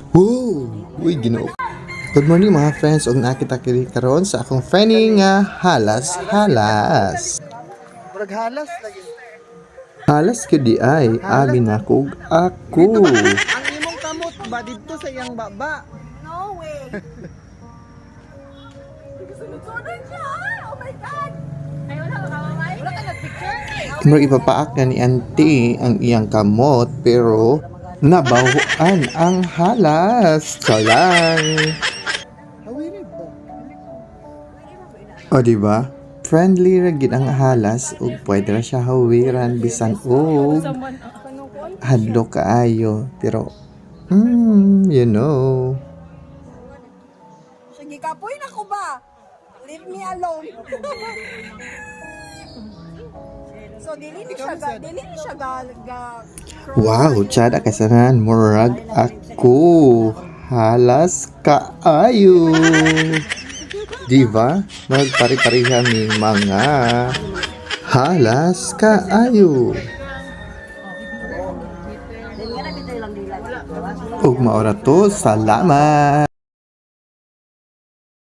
Woo! Uy, Ginoo. Good morning mga friends. Og nakita kini karon sa akong friending nga halas. Murag halas lagi. Halas ko di ay abi na kog ako. Ang imong kamot ba didto sa iyang baba? No way! Sunod-sunod siya! Oh my God! Ay, wala ka mamay? Wala ka nag-picture? Murag ipapaak na ni auntie ang iyang kamot pero nabahuan ang halas. Chalang. Hawirid ba? O diba? Friendly ra gid ang halas ug pwede ra siya hawiran bisan og hadlo kaayo pero you know. Sige, kapoy na ko ba? Leave me alone. So, dili ni siya Wow, chad akasanan murag ako. Halas kaayo. Diba? Magpari-parihan ni mga halas kaayo. Ug maora to, salamat.